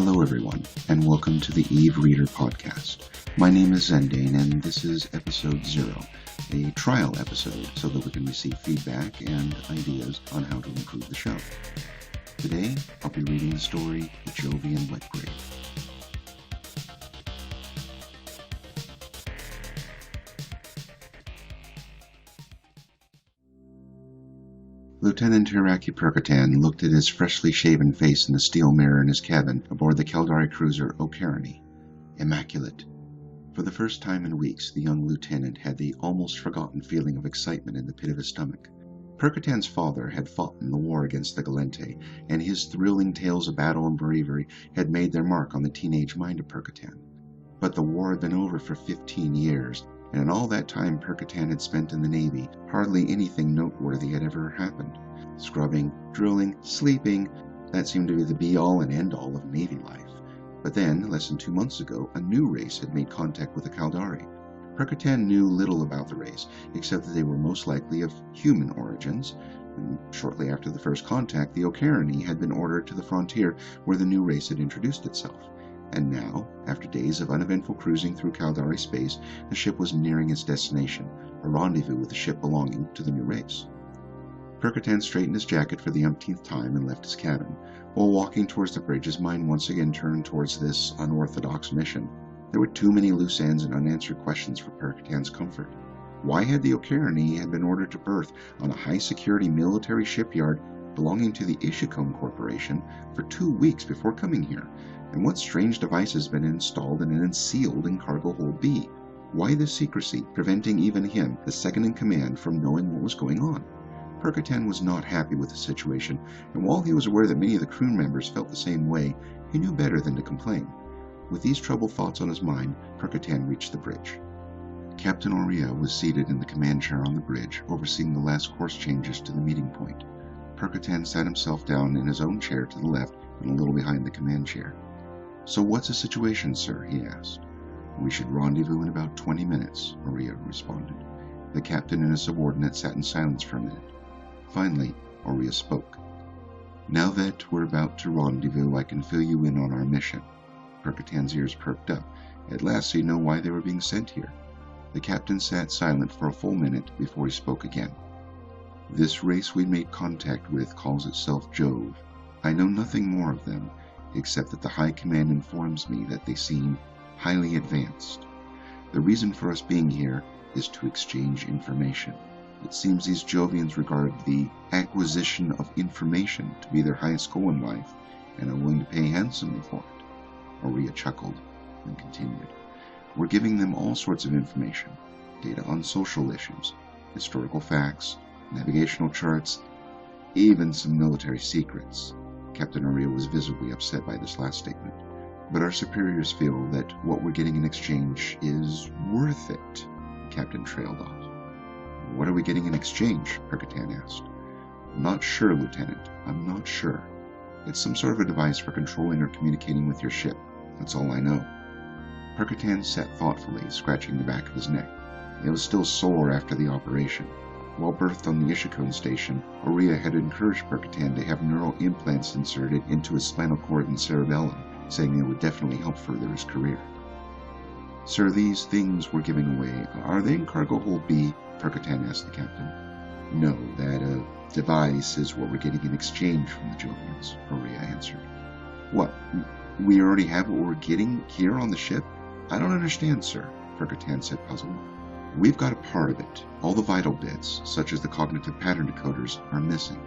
Hello everyone, and welcome to the Eve Reader podcast. My name is Zendane, and this is episode 0, a trial episode so that we can receive feedback and ideas on how to improve the show. Today, I'll be reading the story, The Jovian Wet Grave. Lieutenant Hiraki Percotan looked at his freshly shaven face in the steel mirror in his cabin aboard the Caldari cruiser O'Carany. Immaculate. For the first time in weeks, the young lieutenant had the almost forgotten feeling of excitement in the pit of his stomach. Percotan's father had fought in the war against the Gallente, and his thrilling tales of battle and bravery had made their mark on the teenage mind of Percotan. But the war had been over for 15 years, and in all that time Percotan had spent in the Navy, hardly anything noteworthy had ever happened. Scrubbing, drilling, sleeping, that seemed to be the be-all and end-all of Navy life. But then, less than 2 months ago, a new race had made contact with the Caldari. Percotan knew little about the race, except that they were most likely of human origins, and shortly after the first contact, the O'Carany had been ordered to the frontier where the new race had introduced itself. And now, after days of uneventful cruising through Caldari space, the ship was nearing its destination, a rendezvous with the ship belonging to the new race. Percotan straightened his jacket for the umpteenth time and left his cabin. While walking towards the bridge, his mind once again turned towards this unorthodox mission. There were too many loose ends and unanswered questions for Percotan's comfort. Why had the O'Carany been ordered to berth on a high-security military shipyard belonging to the Ishikone Corporation for 2 weeks before coming here? And what strange devices had been installed and then sealed in cargo hold B? Why this secrecy, preventing even him, the second-in-command, from knowing what was going on? Percotan was not happy with the situation, and while he was aware that many of the crew members felt the same way, he knew better than to complain. With these troubled thoughts on his mind, Percotan reached the bridge. Captain Aurea was seated in the command chair on the bridge, overseeing the last course changes to the meeting point. Percotan sat himself down in his own chair to the left and a little behind the command chair. "So what's the situation, sir?" he asked. "We should rendezvous in about 20 minutes, Aurea responded. The captain and his subordinate sat in silence for a minute. Finally, Aurea spoke. "Now that we're about to rendezvous, I can fill you in on our mission." Percotan's ears perked up. At last he'd know why they were being sent here. The captain sat silent for a full minute before he spoke again. "This race we made contact with calls itself Jove. I know nothing more of them, except that the High Command informs me that they seem highly advanced. The reason for us being here is to exchange information. It seems these Jovians regard the acquisition of information to be their highest goal in life, and are willing to pay handsomely for it." Aurea chuckled and continued. "We're giving them all sorts of information, data on social issues, historical facts, navigational charts, even some military secrets." Captain Aurea was visibly upset by this last statement. "But our superiors feel that what we're getting in exchange is worth it," the captain trailed off. "What are we getting in exchange?" Percotan asked. "I'm not sure, Lieutenant. I'm not sure. It's some sort of a device for controlling or communicating with your ship. That's all I know." Percotan sat thoughtfully, scratching the back of his neck. It was still sore after the operation. While berthed on the Ishikone station, Aurea had encouraged Percotan to have neural implants inserted into his spinal cord and cerebellum, saying they would definitely help further his career. "Sir, these things we're giving away, are they in cargo hold B?" Percotan asked the captain. "No, that device is what we're getting in exchange from the Jovians," Aurea answered. "What? We already have what we're getting here on the ship? I don't understand, sir," Percotan said, puzzled. "We've got a part of it. All the vital bits, such as the cognitive pattern decoders, are missing.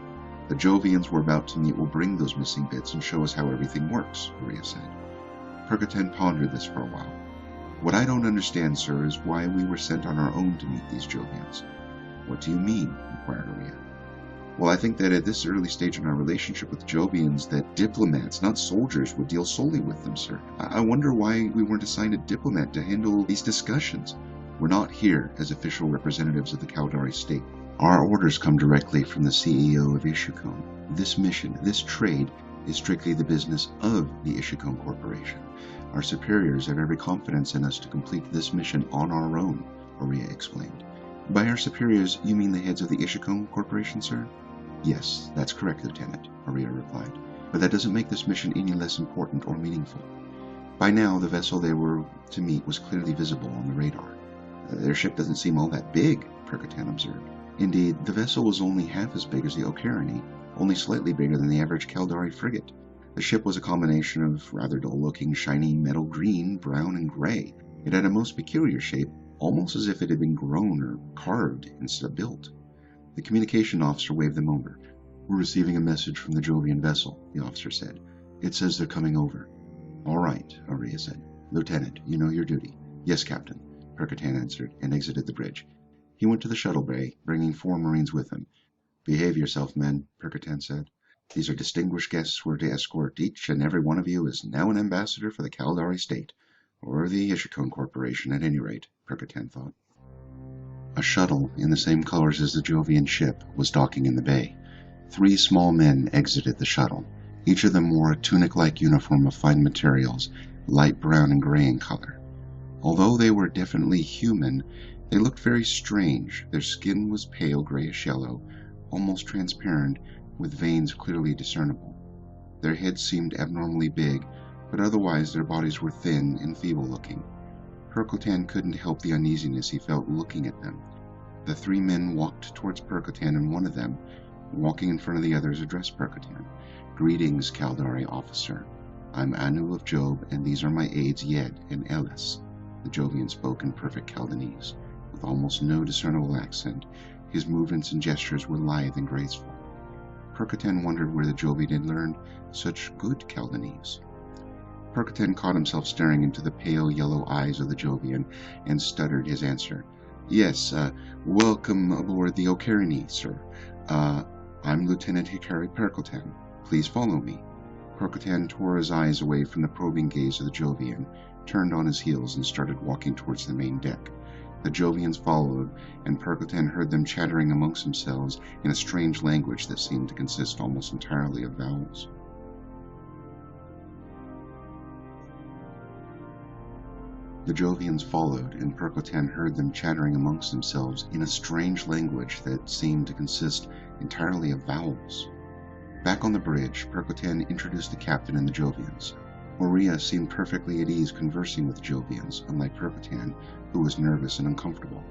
The Jovians we're about to meet will bring those missing bits and show us how everything works," Aurea said. Percotan pondered this for a while. "What I don't understand, sir, is why we were sent on our own to meet these Jovians." "What do you mean?" inquired Aurea. "Well, I think that at this early stage in our relationship with the Jovians, that diplomats, not soldiers, would deal solely with them, sir. I wonder why we weren't assigned a diplomat to handle these discussions. We're not here as official representatives of the Caldari state. Our orders come directly from the CEO of Ishikone. This mission, this trade, is strictly the business of the Ishikone Corporation. Our superiors have every confidence in us to complete this mission on our own," Aurea explained. "By our superiors, you mean the heads of the Ishikone Corporation, sir?" "Yes, that's correct, Lieutenant," Aurea replied. but that doesn't make this mission any less important or meaningful. By now, the vessel they were to meet was clearly visible on the radar. Their ship doesn't seem all that big, Percotan observed. Indeed, the vessel was only half as big as the Ocariny, only slightly bigger than the average Caldari frigate. The ship was a combination of rather dull-looking, shiny metal green, brown, and gray. It had a most peculiar shape, almost as if it had been grown or carved instead of built. The communication officer waved them over. "We're receiving a message from the Jovian vessel," the officer said. "It says they're coming over." "All right," Aurea said. "Lieutenant, you know your duty." "Yes, Captain," Percotan answered, and exited the bridge. He went to the shuttle bay, bringing 4 Marines with him. "Behave yourself, men," Percotan said. "These are distinguished guests we're to escort. Each and every one of you is now an ambassador for the Caldari state. Or the Ishikone Corporation, at any rate," Percotan thought. A shuttle, in the same colors as the Jovian ship, was docking in the bay. 3 small men exited the shuttle. Each of them wore a tunic-like uniform of fine materials, light brown and gray in color. Although they were definitely human, they looked very strange. Their skin was pale grayish-yellow, almost transparent, with veins clearly discernible. Their heads seemed abnormally big, but otherwise their bodies were thin and feeble-looking. Percotan couldn't help the uneasiness he felt looking at them. The 3 men walked towards Percotan, and one of them, walking in front of the others, addressed Percotan. "Greetings, Caldari officer. I'm Anu of Job, and these are my aides Yed and Elis." The Jovian spoke in perfect Caldanese, with almost no discernible accent. His movements and gestures were lithe and graceful. Percotan wondered where the Jovian had learned such good Caldanese. Percotan caught himself staring into the pale yellow eyes of the Jovian, and stuttered his answer. "Yes, welcome aboard the Ocariny, sir. I'm Lieutenant Hikari Percotan. Please follow me." Percotan tore his eyes away from the probing gaze of the Jovian, turned on his heels, and started walking towards the main deck. The Jovians followed, and Percotan heard them chattering amongst themselves in a strange language that seemed to consist almost entirely of vowels. The Jovians followed, and Percotan heard them chattering amongst themselves in a strange language that seemed to consist entirely of vowels. Back on the bridge, Percotan introduced the captain and the Jovians. Aurea seemed perfectly at ease conversing with the Jovians, unlike Percotan, who was nervous and uncomfortable.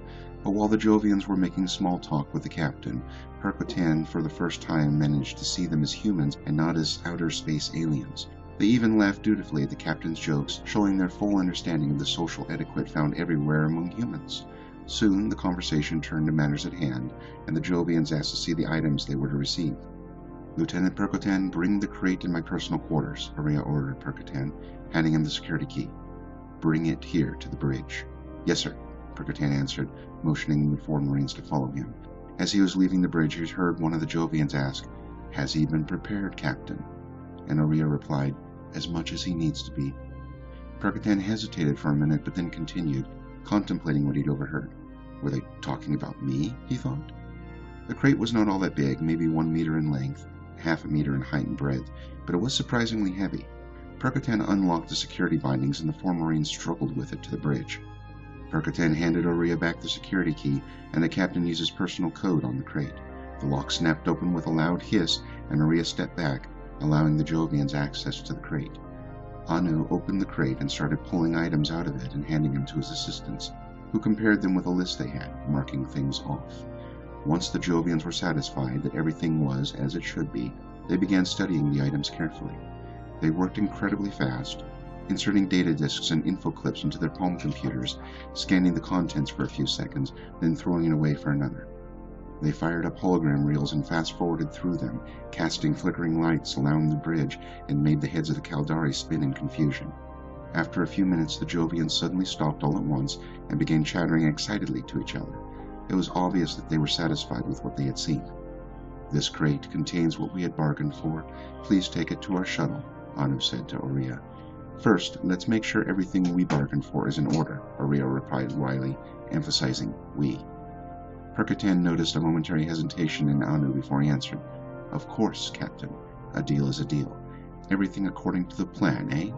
But while the Jovians were making small talk with the captain, Percotan for the first time managed to see them as humans and not as outer space aliens. They even laughed dutifully at the captain's jokes, showing their full understanding of the social etiquette found everywhere among humans. Soon the conversation turned to matters at hand, and the Jovians asked to see the items they were to receive. "Lieutenant Percotan, bring the crate in my personal quarters," Aurea ordered Percotan, handing him the security key. "Bring it here to the bridge." "Yes, sir," Percotan answered, motioning the 4 Marines to follow him. As he was leaving the bridge, he heard one of the Jovians ask, "Has he been prepared, Captain?" And Aurea replied, "As much as he needs to be." Percotan hesitated for a minute, but then continued, contemplating what he'd overheard. Were they talking about me, he thought? The crate was not all that big, maybe 1 meter in length, half a meter in height and breadth, but it was surprisingly heavy. Percotan unlocked the security bindings, and the 4 Marines struggled with it to the bridge. Percotan handed Aurea back the security key, and the captain used his personal code on the crate. The lock snapped open with a loud hiss, and Aurea stepped back, allowing the Jovians access to the crate. Anu opened the crate and started pulling items out of it and handing them to his assistants, who compared them with a list they had, marking things off. Once the Jovians were satisfied that everything was as it should be, they began studying the items carefully. They worked incredibly fast, inserting data disks and info clips into their palm computers, scanning the contents for a few seconds, then throwing it away for another. They fired up hologram reels and fast-forwarded through them, casting flickering lights along the bridge, and made the heads of the Caldari spin in confusion. After a few minutes, the Jovians suddenly stopped all at once and began chattering excitedly to each other. It was obvious that they were satisfied with what they had seen. "This crate contains what we had bargained for. Please take it to our shuttle," Anu said to Aurea. "First, let's make sure everything we bargained for is in order," Aurea replied wryly, emphasizing "we." Percotan noticed a momentary hesitation in Anu before he answered. "Of course, Captain. A deal is a deal. Everything according to the plan, eh?"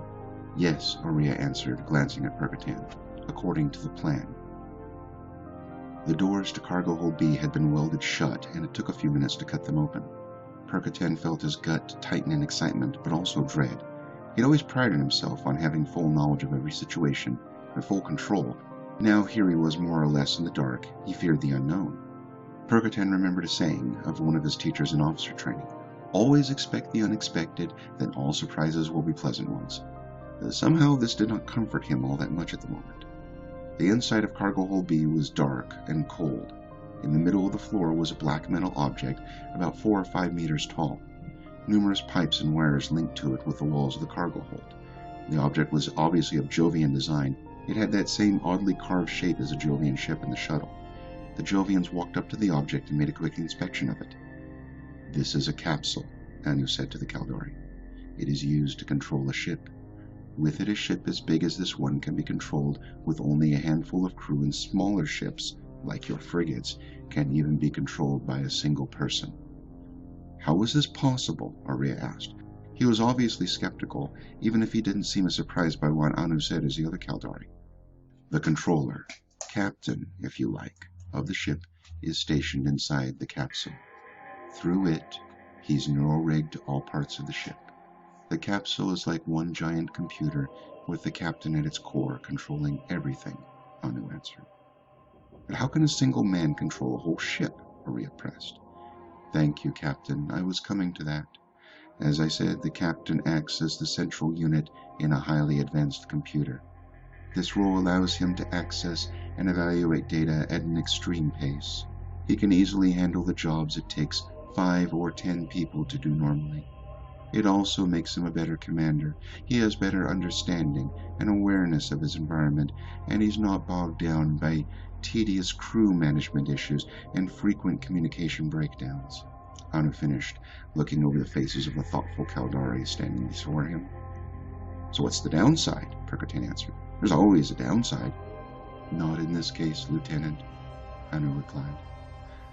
"Yes," Aurea answered, glancing at Percotan. "According to the plan." The doors to cargo hold B had been welded shut, and it took a few minutes to cut them open. Percotin felt his gut tighten in excitement, but also dread. He'd always prided himself on having full knowledge of every situation and full control. Now here he was more or less in the dark. He feared the unknown. Percotin remembered a saying of one of his teachers in officer training: "Always expect the unexpected, then all surprises will be pleasant ones." Somehow this did not comfort him all that much at the moment. The inside of cargo hold B was dark and cold. In the middle of the floor was a black metal object about 4 or 5 meters tall. Numerous pipes and wires linked to it with the walls of the cargo hold. The object was obviously of Jovian design. It had that same oddly carved shape as a Jovian ship in the shuttle. The Jovians walked up to the object and made a quick inspection of it. "This is a capsule," Anu said to the Caldari. "It is used to control a ship. With it, a ship as big as this one can be controlled with only a handful of crew, and smaller ships, like your frigates, can even be controlled by a single person." "How was this possible?" Arya asked. He was obviously skeptical, even if he didn't seem as surprised by what Anu said as the other Caldari. "The controller, captain, if you like, of the ship is stationed inside the capsule. Through it, he's neural-rigged to all parts of the ship. The capsule is like one giant computer, with the captain at its core controlling everything," Anu answered. "But how can a single man control a whole ship?" Arya pressed. "Thank you, Captain. I was coming to that. As I said, the captain acts as the central unit in a highly advanced computer. This role allows him to access and evaluate data at an extreme pace. He can easily handle the jobs it takes 5 or 10 people to do normally. It also makes him a better commander. He has better understanding and awareness of his environment, and he's not bogged down by tedious crew management issues and frequent communication breakdowns." Anu finished, looking over the faces of the thoughtful Caldari standing before him. "So what's the downside?" Percotin answered. "There's always a downside." "Not in this case, Lieutenant," Anu replied.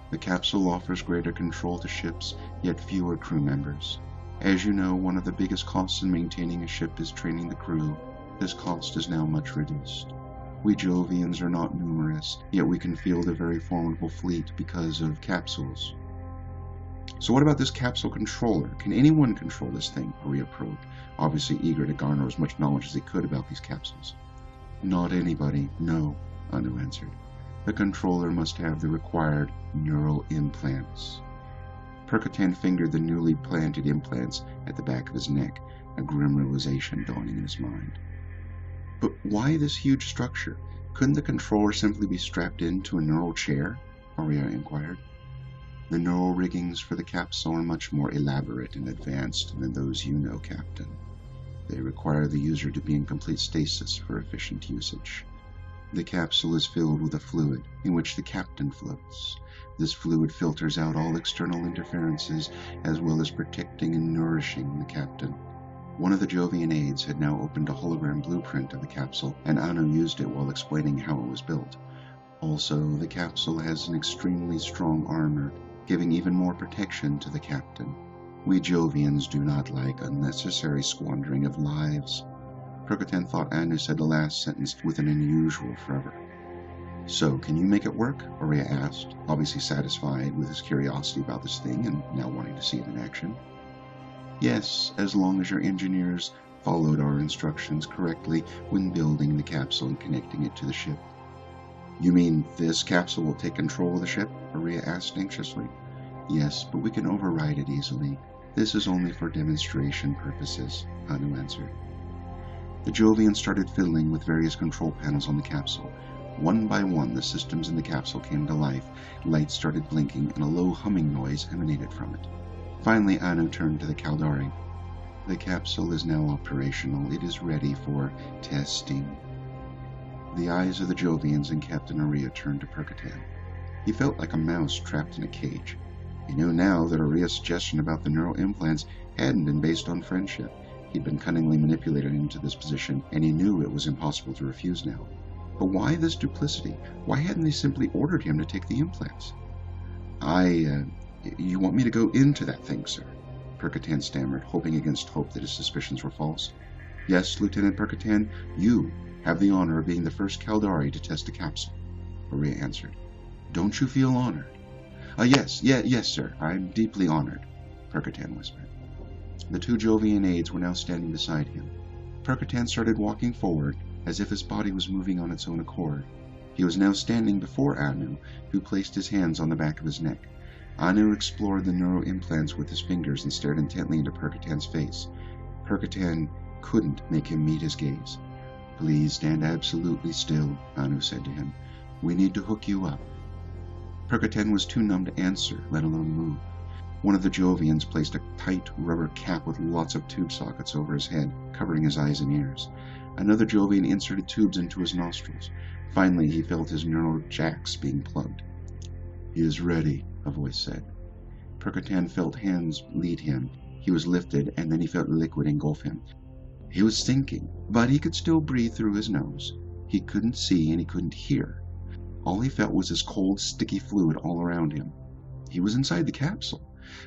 "The capsule offers greater control to ships, yet fewer crew members. As you know, one of the biggest costs in maintaining a ship is training the crew. This cost is now much reduced. We Jovians are not numerous, yet we can field a very formidable fleet because of capsules." "So what about this capsule controller? Can anyone control this thing?" Arya probed, obviously eager to garner as much knowledge as he could about these capsules. "Not anybody, no," Anu answered. "The controller must have the required neural implants." Percotin fingered the newly planted implants at the back of his neck, a grim realization dawning in his mind. "But why this huge structure? Couldn't the controller simply be strapped into a neural chair?" Arya inquired. "The neural riggings for the capsule are much more elaborate and advanced than those you know, Captain. They require the user to be in complete stasis for efficient usage. The capsule is filled with a fluid in which the captain floats. This fluid filters out all external interferences, as well as protecting and nourishing the captain." One of the Jovian aides had now opened a hologram blueprint of the capsule, and Anu used it while explaining how it was built. "Also, the capsule has an extremely strong armor, giving even more protection to the captain. We Jovians do not like unnecessary squandering of lives." Percotin thought Anu said the last sentence with an unusual fervor. "So, can you make it work?" Arya asked, obviously satisfied with his curiosity about this thing and now wanting to see it in action. "Yes, as long as your engineers followed our instructions correctly when building the capsule and connecting it to the ship." "You mean this capsule will take control of the ship?" Arya asked anxiously. "Yes, but we can override it easily. This is only for demonstration purposes," Anu answered. The Jovian started fiddling with various control panels on the capsule. One by one, the systems in the capsule came to life. Lights started blinking, and a low humming noise emanated from it. Finally, Anu turned to the Caldari. "The capsule is now operational. It is ready for testing." The eyes of the Jovians and Captain Arya turned to Percotin. He felt like a mouse trapped in a cage. He knew now that Arya's suggestion about the neural implants hadn't been based on friendship. He'd been cunningly manipulated into this position, and he knew it was impossible to refuse now. But why this duplicity? Why hadn't they simply ordered him to take the implants? You want me to go into that thing, sir?" Percotin stammered, hoping against hope that his suspicions were false. "Yes, Lieutenant Percotin, you have the honor of being the first Caldari to test a capsule," Arya answered. "Don't you feel honored?" Yes, sir, I'm deeply honored." Percotan whispered. The two Jovian aides were now standing beside him. Percotan started walking forward, as if his body was moving on its own accord. He was now standing before Anu, who placed his hands on the back of his neck. Anu explored the neural implants with his fingers and stared intently into Percotan's face. Percotan couldn't make him meet his gaze. "Please stand absolutely still," Anu said to him. "We need to hook you up." Percotan was too numb to answer, let alone move. One of the Jovians placed a tight rubber cap with lots of tube sockets over his head, covering his eyes and ears. Another Jovian inserted tubes into his nostrils. Finally, he felt his neural jacks being plugged. "He is ready," a voice said. Percotan felt hands lead him. He was lifted, and then he felt liquid engulf him. He was sinking, but he could still breathe through his nose. He couldn't see and he couldn't hear. All he felt was this cold, sticky fluid all around him. He was inside the capsule.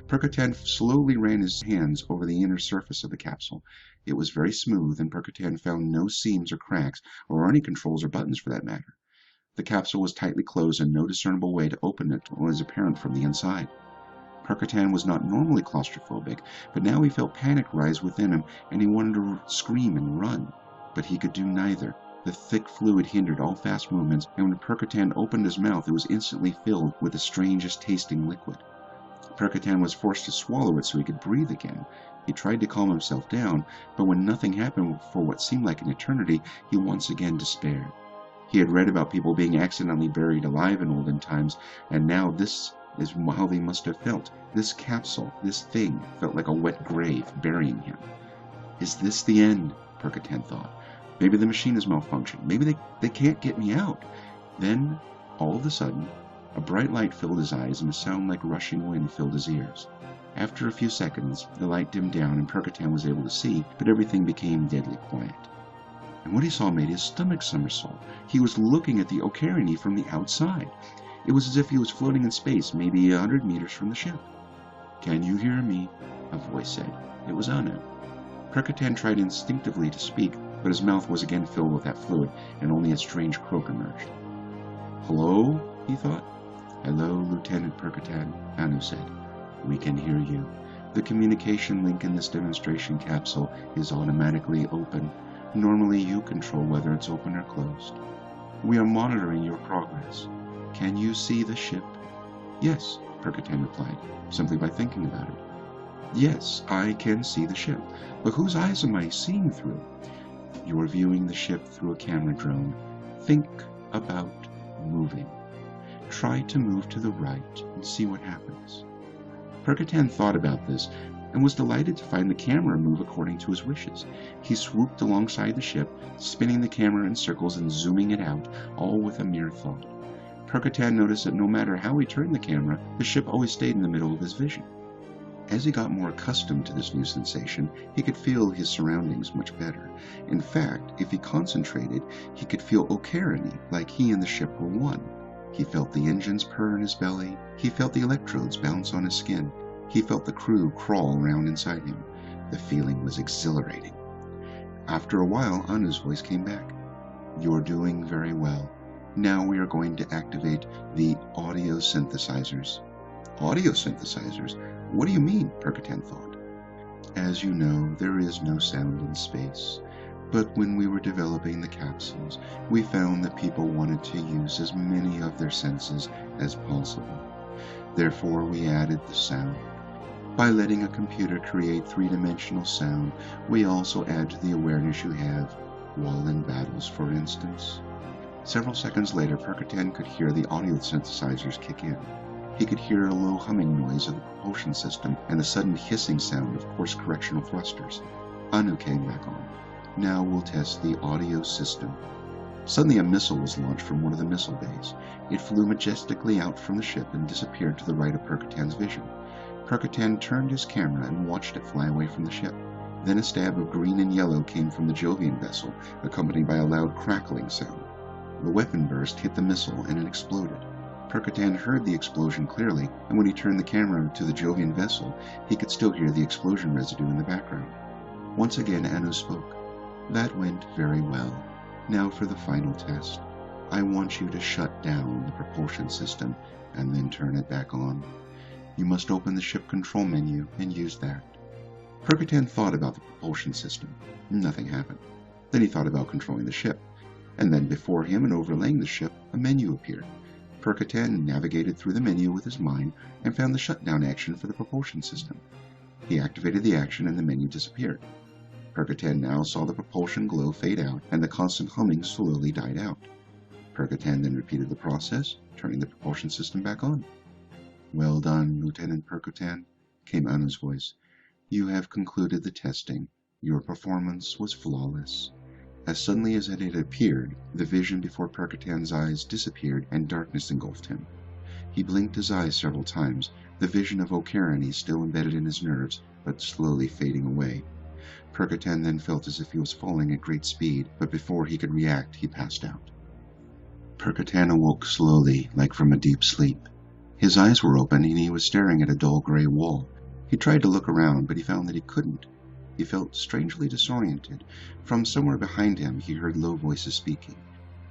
Percotan slowly ran his hands over the inner surface of the capsule. It was very smooth, and Percotan found no seams or cracks, or any controls or buttons for that matter. The capsule was tightly closed, and no discernible way to open it was apparent from the inside. Percotan was not normally claustrophobic, but now he felt panic rise within him, and he wanted to scream and run. But he could do neither. The thick fluid hindered all fast movements, and when Percotan opened his mouth, it was instantly filled with the strangest tasting liquid. Percotan was forced to swallow it so he could breathe again. He tried to calm himself down, but when nothing happened for what seemed like an eternity, he once again despaired. He had read about people being accidentally buried alive in olden times, and now this is how they must have felt. This capsule, this thing, felt like a wet grave burying him. "Is this the end?" Percotan thought. "Maybe the machine has malfunctioned. Maybe they can't get me out." Then, all of a sudden, a bright light filled his eyes and a sound like rushing wind filled his ears. After a few seconds, the light dimmed down and Percotan was able to see, but everything became deadly quiet. And what he saw made his stomach somersault. He was looking at the Ocarina from the outside. It was as if he was floating in space, maybe 100 meters from the ship. "Can you hear me?" a voice said. It was Anu. Percotan tried instinctively to speak, but his mouth was again filled with that fluid, and only a strange croak emerged. "Hello?" he thought. "Hello, Lieutenant Percotan," Anu said. "We can hear you. The communication link in this demonstration capsule is automatically open. Normally you control whether it's open or closed. We are monitoring your progress. Can you see the ship?" "Yes," Percotan replied, simply by thinking about it. "Yes, I can see the ship. But whose eyes am I seeing through?" "You are viewing the ship through a camera drone. Think about moving. Try to move to the right and see what happens." Percotan thought about this and was delighted to find the camera move according to his wishes. He swooped alongside the ship, spinning the camera in circles and zooming it out, all with a mere thought. Percotan noticed that no matter how he turned the camera, the ship always stayed in the middle of his vision. As he got more accustomed to this new sensation, he could feel his surroundings much better. In fact, if he concentrated, he could feel Ocarina, like he and the ship were one. He felt the engines purr in his belly. He felt the electrodes bounce on his skin. He felt the crew crawl around inside him. The feeling was exhilarating. After a while, Anu's voice came back. "You're doing very well. Now we are going to activate the audio synthesizers." "Audio synthesizers? What do you mean?" Percotan thought. "As you know, there is no sound in space. But when we were developing the capsules, we found that people wanted to use as many of their senses as possible. Therefore, we added the sound. By letting a computer create three-dimensional sound, we also add to the awareness you have while in battles, for instance." Several seconds later, Percotan could hear the audio synthesizers kick in. He could hear a low humming noise of the propulsion system and the sudden hissing sound of course correctional thrusters. Anu came back on. "Now we'll test the audio system." Suddenly a missile was launched from one of the missile bays. It flew majestically out from the ship and disappeared to the right of Percotan's vision. Percotan turned his camera and watched it fly away from the ship. Then a stab of green and yellow came from the Jovian vessel, accompanied by a loud crackling sound. The weapon burst hit the missile and it exploded. Percotan heard the explosion clearly, and when he turned the camera to the Jovian vessel, he could still hear the explosion residue in the background. Once again Anu spoke. "That went very well. Now for the final test. I want you to shut down the propulsion system and then turn it back on. You must open the ship control menu and use that. Percotan thought about the propulsion system. Nothing happened. Then he thought about controlling the ship. And then before him and overlaying the ship, a menu appeared. Percotan navigated through the menu with his mind and found the shutdown action for the propulsion system. He activated the action and the menu disappeared. Percotan now saw the propulsion glow fade out and the constant humming slowly died out. Percotan then repeated the process, turning the propulsion system back on. "Well done, Lieutenant Percotan," came Anu's voice. "You have concluded the testing. Your performance was flawless." As suddenly as it had appeared, the vision before Percotan's eyes disappeared and darkness engulfed him. He blinked his eyes several times, the vision of O'Kearney still embedded in his nerves, but slowly fading away. Percotan then felt as if he was falling at great speed, but before he could react, he passed out. Percotan awoke slowly, like from a deep sleep. His eyes were open and he was staring at a dull gray wall. He tried to look around, but he found that he couldn't. He felt strangely disoriented. From somewhere behind him, he heard low voices speaking.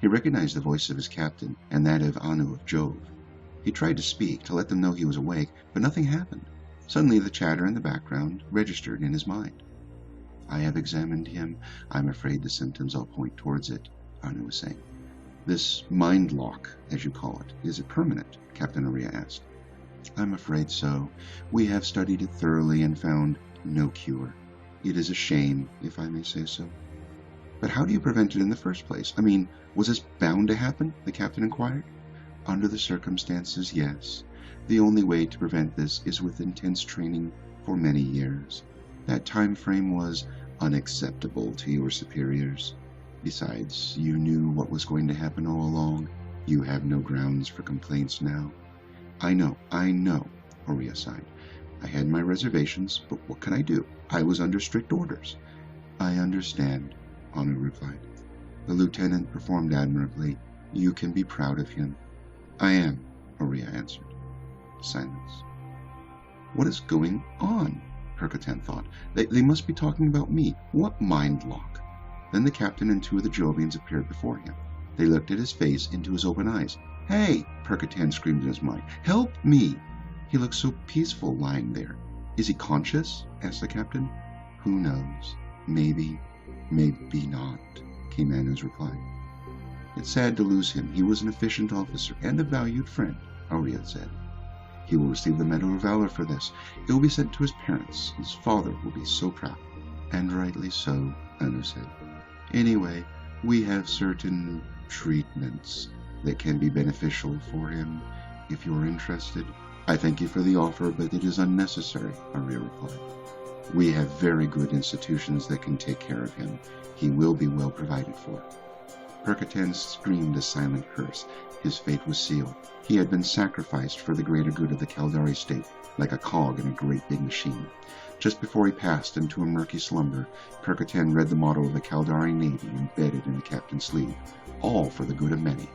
He recognized the voice of his captain and that of Anu of Jove. He tried to speak, to let them know he was awake, but nothing happened. Suddenly the chatter in the background registered in his mind. "I have examined him. I'm afraid the symptoms all point towards it," Anu was saying. "This mind lock, as you call it, is it permanent?" Captain Aria asked. "I'm afraid so. We have studied it thoroughly and found no cure. It is a shame, if I may say so." "But how do you prevent it in the first place? I mean, was this bound to happen?" the captain inquired. "Under the circumstances, yes. The only way to prevent this is with intense training for many years. That time frame was unacceptable to your superiors. Besides, you knew what was going to happen all along. You have no grounds for complaints now." I know, Aria sighed. "I had my reservations, but what can I do? I was under strict orders." "I understand," Anu replied. "The lieutenant performed admirably. You can be proud of him." "I am," Aria answered. Silence. "What is going on?" Percotan thought. They must be talking about me. What mind lock?" Then the captain and two of the Jovians appeared before him. They looked at his face, into his open eyes. "Hey!" Percotan screamed in his mind. "Help me!" "He looks so peaceful lying there." "Is he conscious?" asked the captain. "Who knows? Maybe not," came Anu's reply. "It's sad to lose him. He was an efficient officer and a valued friend," Aria said. "He will receive the Medal of Valor for this. It will be sent to his parents. His father will be so proud." "And rightly so," Anu said. "Anyway, we have certain treatments that can be beneficial for him, if you're interested." "I thank you for the offer, but it is unnecessary," Aria replied. "We have very good institutions that can take care of him. He will be well provided for." Percotan screamed a silent curse. His fate was sealed. He had been sacrificed for the greater good of the Caldari state, like a cog in a great big machine. Just before he passed into a murky slumber, Percotan read the motto of the Caldari Navy embedded in the captain's sleeve, all for the good of many.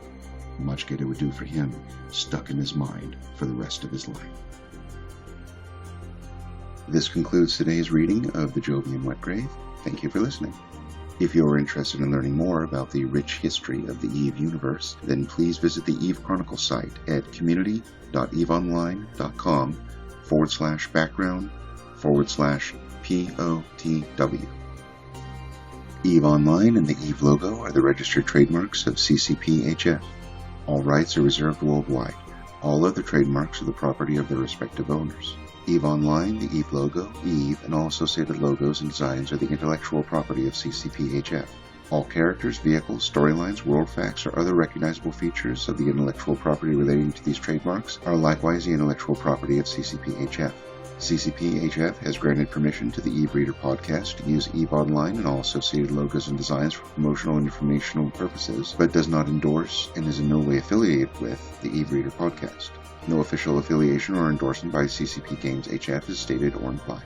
Much good it would do for him, stuck in his mind for the rest of his life. This concludes today's reading of the Jovian Wetgrave. Thank you for listening. If you are interested in learning more about the rich history of the EVE universe, then please visit the EVE Chronicle site at community.eveonline.com/background/POTW. EVE Online and the EVE logo are the registered trademarks of CCP-HF. All rights are reserved worldwide. All other trademarks are the property of their respective owners. EVE Online, the EVE logo, EVE, and all associated logos and designs are the intellectual property of CCP-HF. All characters, vehicles, storylines, world facts, or other recognizable features of the intellectual property relating to these trademarks are likewise the intellectual property of CCP-HF. CCP-HF has granted permission to the EVE Reader podcast to use EVE Online and all associated logos and designs for promotional and informational purposes, but does not endorse and is in no way affiliated with the EVE Reader podcast. No official affiliation or endorsement by CCP Games HF is stated or implied.